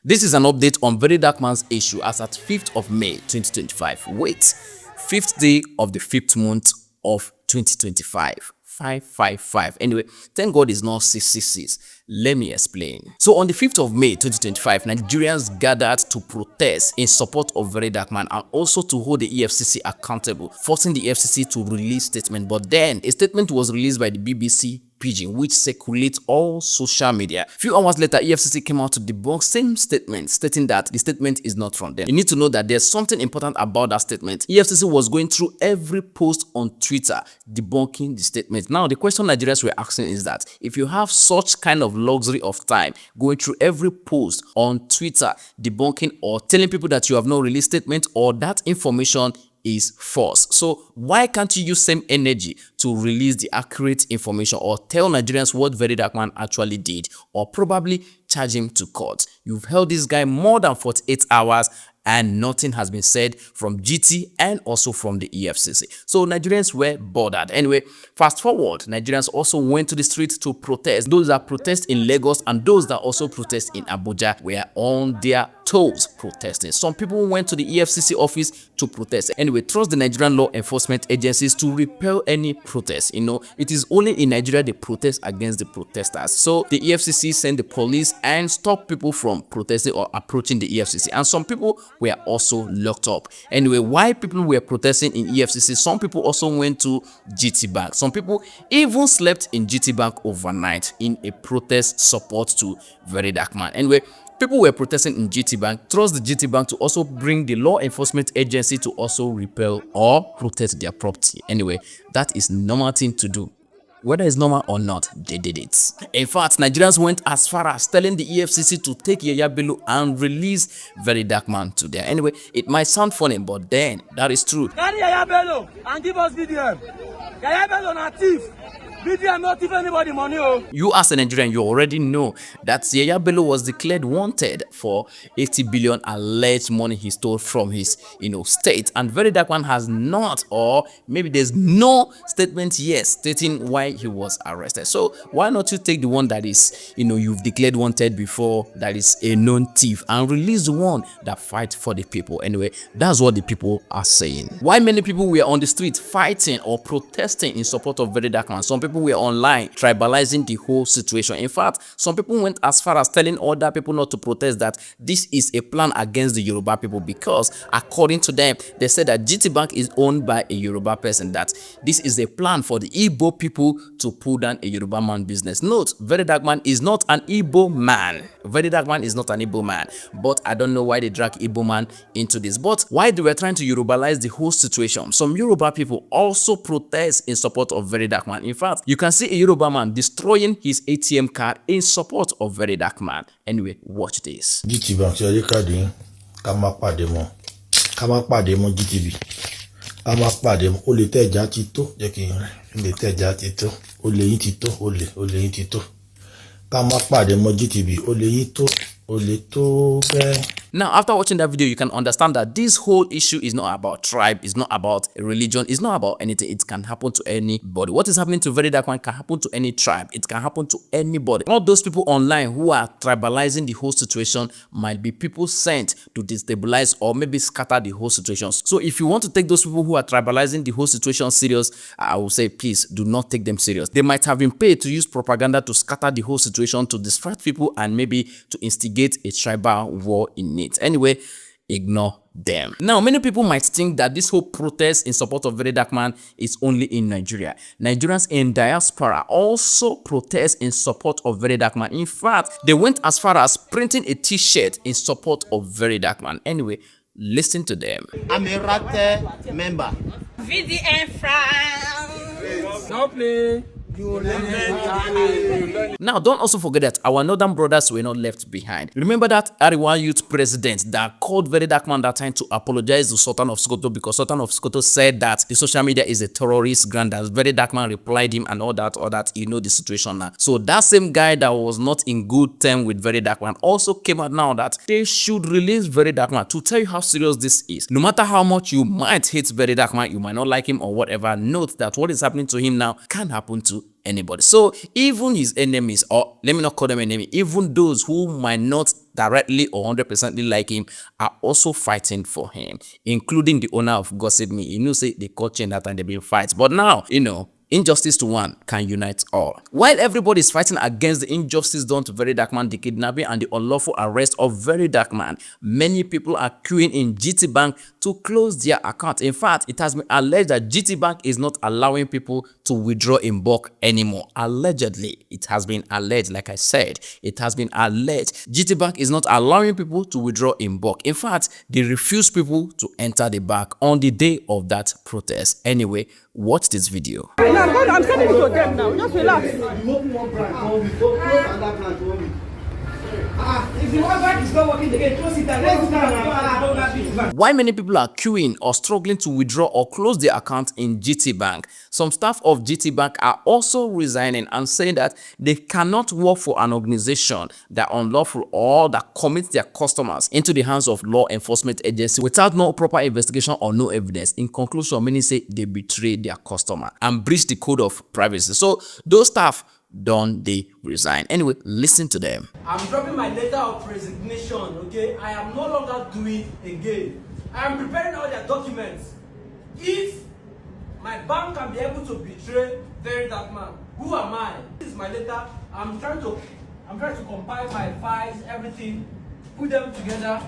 This is an update on Verydarkman's issue as at 5th of May 2025. Wait, 5th day of the 5th month of 2025. 555. Anyway, thank God it's not 666. Let me explain. So on the 5th of May 2025, Nigerians gathered to protest in support of Verydarkman and also to hold the Efcc accountable, forcing the Efcc to release statement. But then a statement was released by the BBC Pidgin, which circulates all social media. Few hours later, Efcc came out to debunk same statement, stating that the statement is not from them. You need to know that there's something important about that statement. Efcc was going through every post on Twitter debunking the statement. Now, the question Nigerians were asking is that if you have such kind of luxury of time going through every post on Twitter debunking or telling people that you have not released statement or that information is false, so why can't you use same energy to release the accurate information or tell Nigerians what Verydarkman actually did or probably charge him to court? You've held this guy more than 48 hours and nothing has been said from GT and also from the EFCC. So Nigerians were bothered. Anyway, fast forward, Nigerians also went to the streets to protest. Those that protest in Lagos and those that also protest in Abuja were on their toes protesting. Some people went to the EFCC office to protest. Anyway, trust the Nigerian law enforcement agencies to repel any protest. You know, it is only in Nigeria they protest against the protesters. So the EFCC sent the police and stopped people from protesting or approaching the EFCC. And some people were also locked up. Anyway, while people were protesting in EFCC, some people also went to Gtbank. Some people even slept in Gtbank overnight in a protest support to Verydarkman. Anyway, people were protesting in Gtbank. Trust the Gtbank to also bring the law enforcement agency to also repel or protect their property. Anyway, that is normal thing to do. Whether it's normal or not, they did it. In fact, Nigerians went as far as telling the EFCC to take Yaya Bello and release Verydarkman to there. Anyway, it might sound funny, but then that is true. Carry Yaya Bello and give us BDM. Yaya Bello na thief. BDM not give anybody money. You as a Nigerian, you already know that Yaya Bello was declared wanted for 80 billion alleged money he stole from his, state. And Verydarkman has not, or maybe there's no statement yet stating why he was arrested. So why not you take the one that is, you've declared wanted before, that is a known thief, and release the one that fight for the people. Anyway, that's what the people are saying. Why many people were on the street fighting or protesting in support of Verydarkman? Some people were online tribalizing the whole situation. In fact, some people went as far as telling other people not to protest, that this is a plan against the Yoruba people, because according to them, they said that Gtbank is owned by a Yoruba person, that this is a plan for the Igbo people to pull down a Yoruba man business. Note, Verydarkman is not an Igbo man. Verydarkman is not an Igbo man, but I don't know why they drag Igbo man into this. But why they were trying to Yorubalize the whole situation, some Yoruba people also protest in support of Verydarkman. In fact, you can see a Yoruba man destroying his ATM card in support of Verydarkman. Anyway, watch this. Gtbank ṣe káàdì ká má pàdé mọ́ GTB ká má pàdé mọ́ olè tẹ̀já ti tó jẹ́ kí n rẹ̀ olè tẹ̀já ti tó olè yín ti tó olè yín ti tó ká má pàdé mọ́ GTB olè yín tó olè tó bẹ́ẹ̀. Now, after watching that video, you can understand that this whole issue is not about tribe, it's not about a religion, it's not about anything. It can happen to anybody. What is happening to Verydarkman can happen to any tribe. It can happen to anybody. All those people online who are tribalizing the whole situation might be people sent to destabilize or maybe scatter the whole situation. So if you want to take those people who are tribalizing the whole situation serious, I will say, please do not take them serious. They might have been paid to use propaganda to scatter the whole situation, to distract people, and maybe to instigate a tribal war in it. Anyway, ignore them. Now, many people might think that this whole protest in support of Verydarkman is only in Nigeria. Nigerians in diaspora also protest in support of Verydarkman. In fact, they went as far as printing a t-shirt in support of Verydarkman. Anyway, listen to them. I'm a rat member. VDM France. Stop play. Now, don't also forget that our northern brothers were not left behind. Remember that Ariwa youth president that called Verydarkman that time to apologize to Sultan of Sokoto because Sultan of Sokoto said that the social media is a terrorist ground. That Verydarkman replied him and all that, you know the situation now. So that same guy that was not in good term with Verydarkman also came out now that they should release Verydarkman to tell you how serious this is. No matter how much you might hate Verydarkman, you might not like him or whatever, note that what is happening to him now can happen to anybody. So even his enemies, or let me not call them enemy, even those who might not directly or 100% like him are also fighting for him, including the owner of Gossip Me. You know, say they caught chain that time they been fights, but now, you know, injustice to one can unite all. While everybody is fighting against the injustice done to Verydarkman, the kidnapping and the unlawful arrest of Verydarkman, many people are queuing in Gtbank to close their account. In fact, it has been alleged that Gtbank is not allowing people to withdraw in bulk anymore. Allegedly, it has been alleged, like I said, it has been alleged. Gtbank is not allowing people to withdraw in bulk. In fact, they refuse people to enter the bank on the day of that protest. Anyway, watch this video. I'm sending it to them now. Just relax. You open one branch for me. Close another branch for me. If the one branch is not working again, close it down. Why many people are queuing or struggling to withdraw or close their account in Gtbank? Some staff of Gtbank are also resigning and saying that they cannot work for an organization that unlawful or that commits their customers into the hands of law enforcement agency without no proper investigation or no evidence. In conclusion, many say they betrayed their customer and breached the code of privacy. So those staff don't they resign? Anyway, listen to them. I'm dropping my letter of resignation, okay? I am no longer doing again. I am preparing all their documents. If my bank can be able to betray Verydarkman, who am I? This is my letter. I'm trying to compile my files, everything, put them together.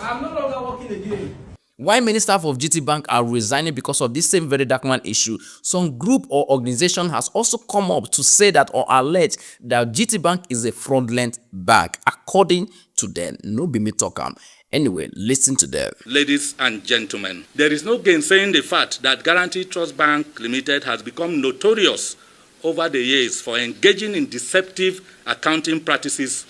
I'm no longer working again. Why many staff of Gtbank are resigning because of this same Verydarkman issue, some group or organization has also come up to say that or allege that Gtbank is a fraudulent bank, according to them. No be me talk am. Anyway, listen to them. Ladies and gentlemen, there is no gainsaying the fact that Guarantee Trust Bank Limited has become notorious over the years for engaging in deceptive accounting practices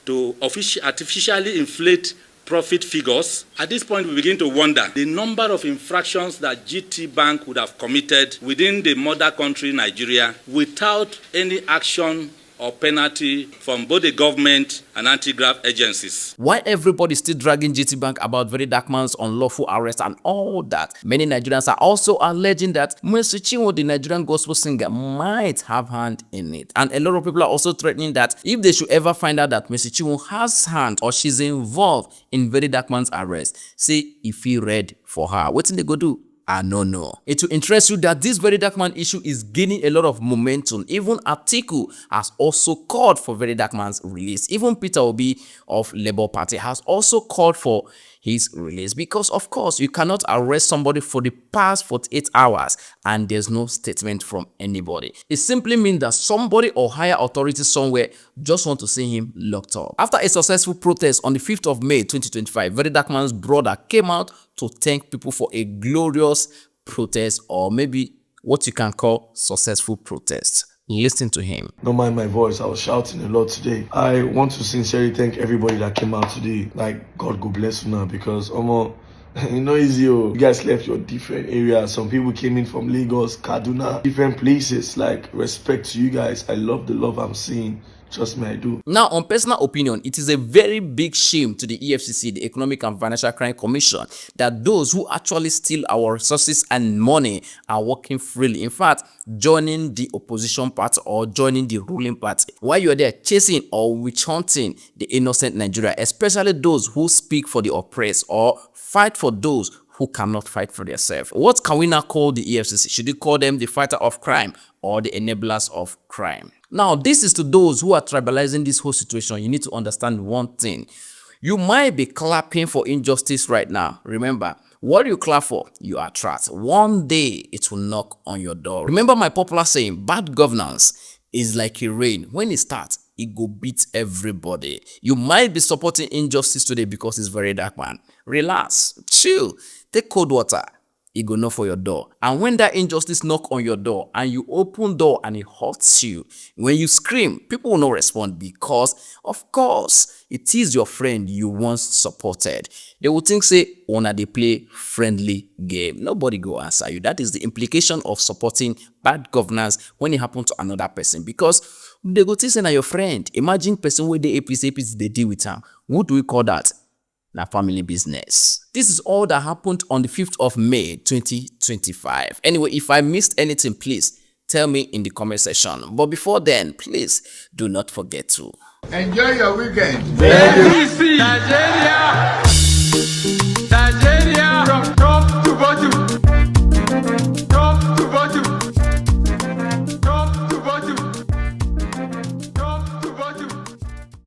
to artificially inflate profit figures. At this point, we begin to wonder the number of infractions that Gtbank would have committed within the mother country, Nigeria, without any action or penalty from both the government and anti-graft agencies. Why everybody still dragging Gtbank about Verydarkman's unlawful arrest and all that, many Nigerians are also alleging that Mercy Chinwo, the Nigerian gospel singer, might have hand in it. And a lot of people are also threatening that if they should ever find out that Mercy Chinwo has hand or she's involved in Verydarkman's arrest, say if he read for her, what did they go do? I don't know. It will interest you that this Verydarkman issue is gaining a lot of momentum. Even Atiku has also called for Verydarkman's release. Even Peter Obi of Labour Party has also called for his release because, of course, you cannot arrest somebody for the past 48 hours and there's no statement from anybody. It simply means that somebody or higher authority somewhere just want to see him locked up. After a successful protest on the 5th of May 2025, Verydarkman's brother came out to thank people for a glorious protest, or maybe what you can call successful protest. Listen to him. Don't mind my voice, I was shouting a lot today. I want to sincerely thank everybody that came out today. Like, God go bless you now, because you know easy, you guys left your different areas. Some people came in from Lagos, Kaduna, different places. Like, respect to you guys. I love the love I'm seeing. Trust me, I do. Now, on personal opinion, it is a very big shame to the EFCC, the Economic and Financial Crime Commission, that those who actually steal our resources and money are working freely. In fact, joining the opposition party or joining the ruling party, while you're there chasing or witch hunting the innocent Nigeria, especially those who speak for the oppressed or fight for those who cannot fight for themselves. What can we now call the EFCC? Should we call them the fighter of crime or the enablers of crime? Now, this is to those who are tribalizing this whole situation. You need to understand one thing. You might be clapping for injustice right now. Remember, what you clap for, you are trapped. One day, it will knock on your door. Remember my popular saying, bad governance is like a rain. When it starts, it go beat everybody. You might be supporting injustice today because it's Verydarkman. Relax, chill, take cold water. It go knock for your door. And when that injustice knock on your door and you open door and it hurts you, when you scream, people will not respond because, of course, it is your friend you once supported. They will think, say, wanna they play friendly game. Nobody go answer you. That is the implication of supporting bad governance when it happens to another person, because they go think say na your friend. Imagine person where the APC they deal with him. What do we call that? Na family business. This is all that happened on the 5th of May 2025. Anyway, if I missed anything, please tell Tell me in the comment section. But before then, please do not forget to enjoy your weekend. Efcc.